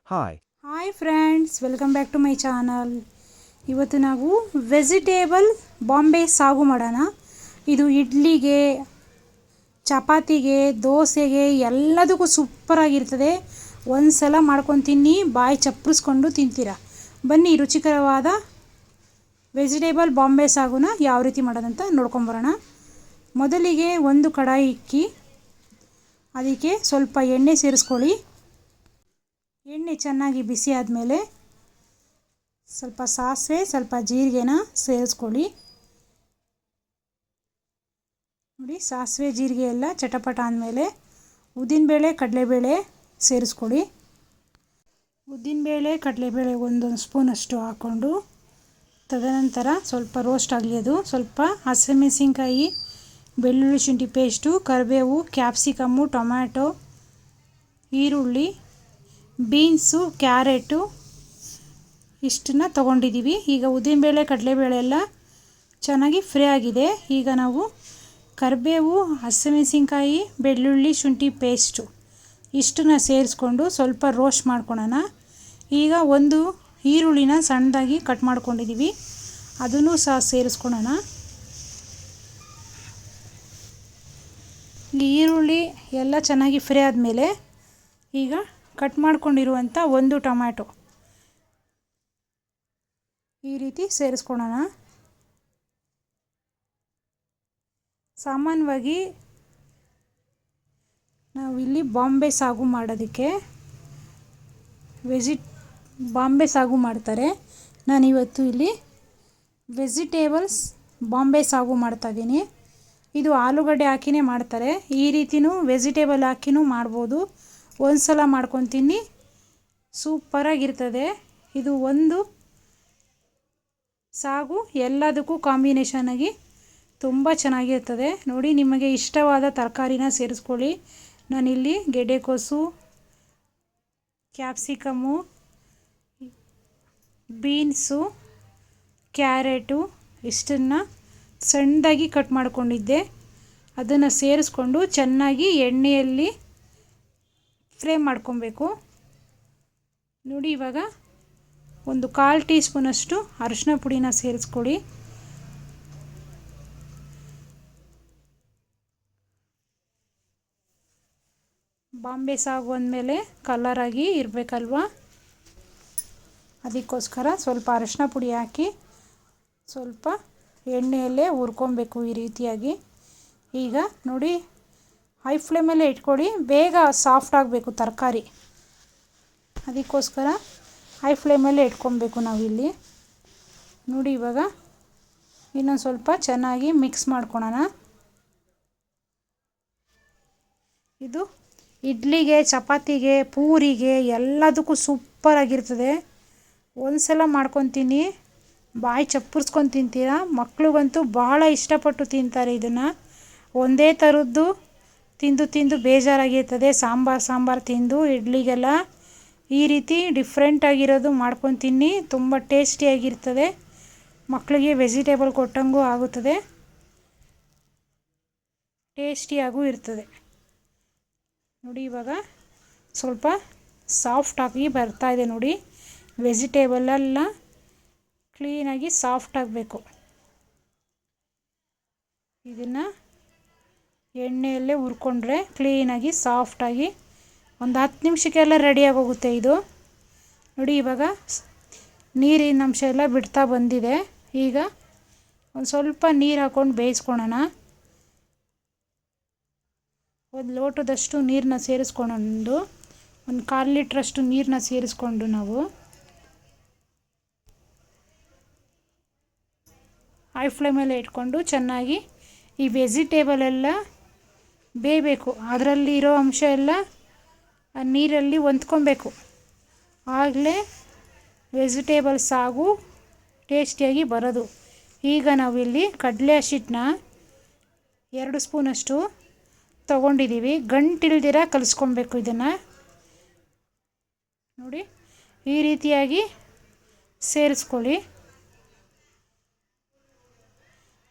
Hi friends, welcome back to my channel. ಇವತ್ತು ನಾವು vegetable Bombay ಸಾಗು ಮಾಡೋಣ. ಇದು ಇಡ್ಲಿಗೆ, ಚಪಾತಿಗೆ, ದೋಸೆಗೆ ಎಲ್ಲದಕ್ಕೂ ಸೂಪರಾಗಿರ್ತದೆ. ಒಂದು ಸಲ ಮಾಡ್ಕೊಂಡು ತಿನ್ನಿ, ಬಾಯಿ ಚಪ್ಪರಿಸ್ಕೊಂಡು ತಿಂತೀರಾ. ಬನ್ನಿ ರುಚಿಕರವಾದ ವೆಜಿಟೇಬಲ್ ಬಾಂಬೆ ಸಾಗುನ ಯಾವ ರೀತಿ ಮಾಡೋದಂತ ನೋಡ್ಕೊಂಬರೋಣ. ಮೊದಲಿಗೆ ಒಂದು ಕಡಾಯಿ ಇಕ್ಕಿ ಅದಕ್ಕೆ ಸ್ವಲ್ಪ ಎಣ್ಣೆ ಸೇರಿಸ್ಕೊಳ್ಳಿ. ಎಣ್ಣೆ ಚೆನ್ನಾಗಿ ಬಿಸಿ ಆದಮೇಲೆ ಸ್ವಲ್ಪ ಸಾಸಿವೆ, ಸ್ವಲ್ಪ ಜೀರಿಗೆನ ಸೇರಿಸ್ಕೊಳ್ಳಿ. ನೋಡಿ, ಸಾಸಿವೆ ಜೀರಿಗೆ ಎಲ್ಲ ಚಟಪಟ ಅಂದಮೇಲೆ ಉದ್ದಿನಬೇಳೆ, ಕಡಲೆಬೇಳೆ ಸೇರಿಸ್ಕೊಳ್ಳಿ. ಉದ್ದಿನಬೇಳೆ, ಕಡಲೆಬೇಳೆ ಒಂದೊಂದು ಸ್ಪೂನಷ್ಟು ಹಾಕ್ಕೊಂಡು ತದನಂತರ ಸ್ವಲ್ಪ ರೋಸ್ಟ್ ಆಗಲಿ. ಅದು ಸ್ವಲ್ಪ ಹಸಿಮೆಣಸಿನ್ಕಾಯಿ, ಬೆಳ್ಳುಳ್ಳಿ ಶುಂಠಿ ಪೇಸ್ಟು, ಕರಿಬೇವು, ಕ್ಯಾಪ್ಸಿಕಮ್ಮು, ಟೊಮ್ಯಾಟೊ, ಈರುಳ್ಳಿ, ಬೀನ್ಸು, ಕ್ಯಾರೆಟು ಇಷ್ಟನ್ನು ತೊಗೊಂಡಿದ್ದೀವಿ. ಈಗ ಉದ್ದಿನಬೇಳೆ, ಕಡಲೆಬೇಳೆ ಎಲ್ಲ ಚೆನ್ನಾಗಿ ಫ್ರೈ ಆಗಿದೆ. ಈಗ ನಾವು ಕರಿಬೇವು, ಹಸಿಮೆಣಸಿನ್ಕಾಯಿ, ಬೆಳ್ಳುಳ್ಳಿ ಶುಂಠಿ ಪೇಸ್ಟು ಇಷ್ಟನ್ನು ಸೇರಿಸ್ಕೊಂಡು ಸ್ವಲ್ಪ ರೋಸ್ಟ್ ಮಾಡ್ಕೊಳ್ಳೋಣ. ಈಗ ಒಂದು ಈರುಳ್ಳಿನ ಸಣ್ಣದಾಗಿ ಕಟ್ ಮಾಡ್ಕೊಂಡಿದ್ದೀವಿ, ಅದನ್ನು ಸಹ ಸೇರಿಸ್ಕೊಳ್ಳೋಣ. ಈರುಳ್ಳಿ ಎಲ್ಲ ಚೆನ್ನಾಗಿ ಫ್ರೈ ಆದಮೇಲೆ ಈಗ ಕಟ್ ಮಾಡ್ಕೊಂಡಿರುವಂಥ ಒಂದು ಟೊಮ್ಯಾಟೊ ಈ ರೀತಿ ಸೇರಿಸ್ಕೊಳ್ಳೋಣ. ಸಾಮಾನ್ಯವಾಗಿ ನಾವಿಲ್ಲಿ ಬಾಂಬೆ ಸಾಗು ಮಾಡೋದಕ್ಕೆ ಬಾಂಬೆ ಸಾಗು ಮಾಡ್ತಾರೆ. ನಾನಿವತ್ತು ಇಲ್ಲಿ ವೆಜಿಟೇಬಲ್ಸ್ ಬಾಂಬೆ ಸಾಗು ಮಾಡ್ತಾಯಿದ್ದೀನಿ. ಇದು ಆಲೂಗಡ್ಡೆ ಹಾಕಿನೇ ಮಾಡ್ತಾರೆ. ಈ ರೀತಿಯೂ ವೆಜಿಟೇಬಲ್ ಹಾಕಿನೂ ಮಾಡ್ಬೋದು. ಒಂದು ಸಲ ಮಾಡ್ಕೊಂಡು ತಿನ್ನಿ, ಸೂಪರಾಗಿರ್ತದೆ. ಇದು ಒಂದು ಸಾಗು ಎಲ್ಲದಕ್ಕೂ ಕಾಂಬಿನೇಷನಾಗಿ ತುಂಬ ಚೆನ್ನಾಗಿರ್ತದೆ. ನೋಡಿ, ನಿಮಗೆ ಇಷ್ಟವಾದ ತರಕಾರಿನ ಸೇರಿಸ್ಕೊಳ್ಳಿ. ನಾನಿಲ್ಲಿ ಗೆಡ್ಡೆಕೋಸು, ಕ್ಯಾಪ್ಸಿಕಮ್ಮು, ಬೀನ್ಸು, ಕ್ಯಾರೆಟು ಇಷ್ಟನ್ನು ಸಣ್ಣದಾಗಿ ಕಟ್ ಮಾಡ್ಕೊಂಡಿದ್ದೆ. ಅದನ್ನು ಸೇರಿಸ್ಕೊಂಡು ಚೆನ್ನಾಗಿ ಎಣ್ಣೆಯಲ್ಲಿ ಫ್ರೈ ಮಾಡ್ಕೊಬೇಕು. ನೋಡಿ, ಇವಾಗ ಒಂದು 1/4 ಟೀ ಸ್ಪೂನಷ್ಟು ಅರಿಶಿನ ಪುಡಿನ ಸೇರಿಸ್ಕೊಳ್ಳಿ. ಬಾಂಬೆ ಸಾಗು ಅಂದಮೇಲೆ ಕಲರಾಗಿ ಇರಬೇಕಲ್ವ, ಅದಕ್ಕೋಸ್ಕರ ಸ್ವಲ್ಪ ಅರಿಶಿನ ಪುಡಿ ಹಾಕಿ ಸ್ವಲ್ಪ ಎಣ್ಣೆಯಲ್ಲೇ ಹುರ್ಕೊಬೇಕು ಈ ರೀತಿಯಾಗಿ. ಈಗ ನೋಡಿ, ಹೈ ಫ್ಲೇಮಲ್ಲೇ ಇಟ್ಕೊಳ್ಳಿ, ಬೇಗ ಸಾಫ್ಟ್ ಆಗಬೇಕು ತರಕಾರಿ. ಅದಕ್ಕೋಸ್ಕರ ಹೈ ಫ್ಲೇಮಲ್ಲೇ ಇಟ್ಕೊಬೇಕು ನಾವಿಲ್ಲಿ. ನೋಡಿ, ಇವಾಗ ಇನ್ನೊಂದು ಸ್ವಲ್ಪ ಚೆನ್ನಾಗಿ ಮಿಕ್ಸ್ ಮಾಡ್ಕೊಳೋಣ. ಇದು ಇಡ್ಲಿಗೆ, ಚಪಾತಿಗೆ, ಪೂರಿಗೆ ಎಲ್ಲದಕ್ಕೂ ಸೂಪರಾಗಿರ್ತದೆ. ಒಂದು ಸಲ ಮಾಡ್ಕೊತೀನಿ, ಬಾಯಿ ಚಪ್ಪರಿಸ್ಕೊಂಡು ತಿಂತೀರಾ. ಮಕ್ಳಿಗಂತೂ ಭಾಳ ಇಷ್ಟಪಟ್ಟು ತಿಂತಾರೆ ಇದನ್ನು. ಒಂದೇ ಥರದ್ದು ತಿಂದು ತಿಂದು ಬೇಜಾರಾಗಿರ್ತದೆ. ಸಾಂಬಾರು ತಿಂದು ಇಡ್ಲಿಗೆಲ್ಲ ಈ ರೀತಿ ಡಿಫ್ರೆಂಟಾಗಿರೋದು ಮಾಡ್ಕೊಂಡು ತಿನ್ನಿ, ತುಂಬ ಟೇಸ್ಟಿಯಾಗಿರ್ತದೆ. ಮಕ್ಕಳಿಗೆ ವೆಜಿಟೇಬಲ್ ಕೊಟ್ಟಂಗೂ ಆಗುತ್ತದೆ, ಟೇಸ್ಟಿಯಾಗೂ ಇರ್ತದೆ. ನೋಡಿ, ಇವಾಗ ಸ್ವಲ್ಪ ಸಾಫ್ಟಾಗಿ ಬರ್ತಾಯಿದೆ. ನೋಡಿ, ವೆಜಿಟೇಬಲೆಲ್ಲ ಕ್ಲೀನಾಗಿ ಸಾಫ್ಟ್ ಆಗಬೇಕು. ಇದನ್ನು ಎಣ್ಣೆಯಲ್ಲೇ ಹುರ್ಕೊಂಡ್ರೆ ಕ್ಲೀನಾಗಿ ಸಾಫ್ಟಾಗಿ ಒಂದು 10 ನಿಮಿಷಕ್ಕೆಲ್ಲ ರೆಡಿಯಾಗಿ ಹೋಗುತ್ತೆ ಇದು. ನೋಡಿ, ಇವಾಗ ನೀರಿನ ಅಂಶ ಎಲ್ಲ ಬಿಡ್ತಾ ಬಂದಿದೆ. ಈಗ ಒಂದು ಸ್ವಲ್ಪ ನೀರು ಹಾಕ್ಕೊಂಡು ಬೇಯಿಸ್ಕೊಳ್ಳೋಣ. ಒಂದು ಲೋಟದಷ್ಟು ನೀರನ್ನ ಸೇರಿಸ್ಕೊಂಡು ಒಂದು 1/4 ಲೀಟ್ರಷ್ಟು ನೀರನ್ನ ಸೇರಿಸ್ಕೊಂಡು ನಾವು ಹೈ ಫ್ಲೇಮಲ್ಲೇ ಇಟ್ಕೊಂಡು ಚೆನ್ನಾಗಿ ಈ ವೆಜಿಟೇಬಲ್ ಎಲ್ಲ ಬೇಯಬೇಕು. ಅದರಲ್ಲಿ ಇರೋ ಅಂಶ ಎಲ್ಲ ಆ ನೀರಲ್ಲಿ ಹೊಂದ್ಕೊಬೇಕು. ಆಗಲೇ ವೆಜಿಟೇಬಲ್ ಸಾಗು ಟೇಸ್ಟಿಯಾಗಿ ಬರೋದು. ಈಗ ನಾವಿಲ್ಲಿ ಕಡಲೆ ಹಸಿಟ್ಟನ್ನ 2 ಸ್ಪೂನಷ್ಟು ತೊಗೊಂಡಿದ್ದೀವಿ. ಗಂಟಿಲ್ದಿರ ಕಲಿಸ್ಕೊಬೇಕು ಇದನ್ನು. ನೋಡಿ, ಈ ರೀತಿಯಾಗಿ ಸೇರಿಸ್ಕೊಳ್ಳಿ.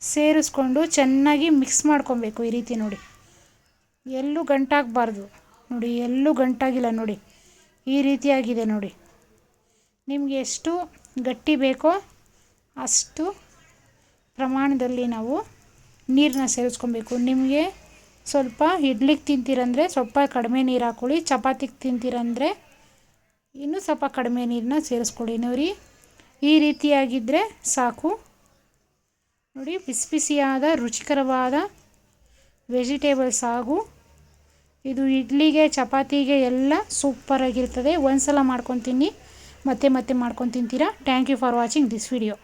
ಸೇರಿಸ್ಕೊಂಡು ಚೆನ್ನಾಗಿ ಮಿಕ್ಸ್ ಮಾಡ್ಕೊಬೇಕು ಈ ರೀತಿ. ನೋಡಿ, ಎಲ್ಲೂ ಗಂಟಾಗಬಾರ್ದು. ನೋಡಿ, ಎಲ್ಲೂ ಗಂಟಾಗಿಲ್ಲ. ನೋಡಿ, ಈ ರೀತಿಯಾಗಿದೆ ನೋಡಿ. ನಿಮಗೆ ಎಷ್ಟು ಗಟ್ಟಿ ಬೇಕೋ ಅಷ್ಟು ಪ್ರಮಾಣದಲ್ಲಿ ನಾವು ನೀರನ್ನ ಸೇರಿಸ್ಕೊಬೇಕು. ನಿಮಗೆ ಸ್ವಲ್ಪ ಇಡ್ಲಿಗೆ ತಿಂತೀರಂದರೆ ಸ್ವಲ್ಪ ಕಡಿಮೆ ನೀರು ಹಾಕ್ಕೊಳ್ಳಿ, ಚಪಾತಿಗೆ ತಿಂತೀರಂದರೆ ಇನ್ನೂ ಸ್ವಲ್ಪ ಕಡಿಮೆ ನೀರನ್ನ ಸೇರಿಸ್ಕೊಳ್ಳಿ. ನೋಡಿ ಈ ರೀತಿಯಾಗಿದ್ದರೆ ಸಾಕು. ನೋಡಿ ಬಿಸಿ ಬಿಸಿಯಾದ ರುಚಿಕರವಾದ ವೆಜಿಟೇಬಲ್ ಸಾಗು. ಇದು ಇಡ್ಲಿಗೆ ಚಪಾತಿಗೆ ಎಲ್ಲ ಸೂಪರಾಗಿರ್ತದೆ. ಒಂದು ಸಲ ಮಾಡ್ಕೊಂಡು ತಿನ್ನಿ, ಮತ್ತೆ ಮಾಡ್ಕೊಂಡು ತಿಂತೀರಾ. Thank you for watching this video.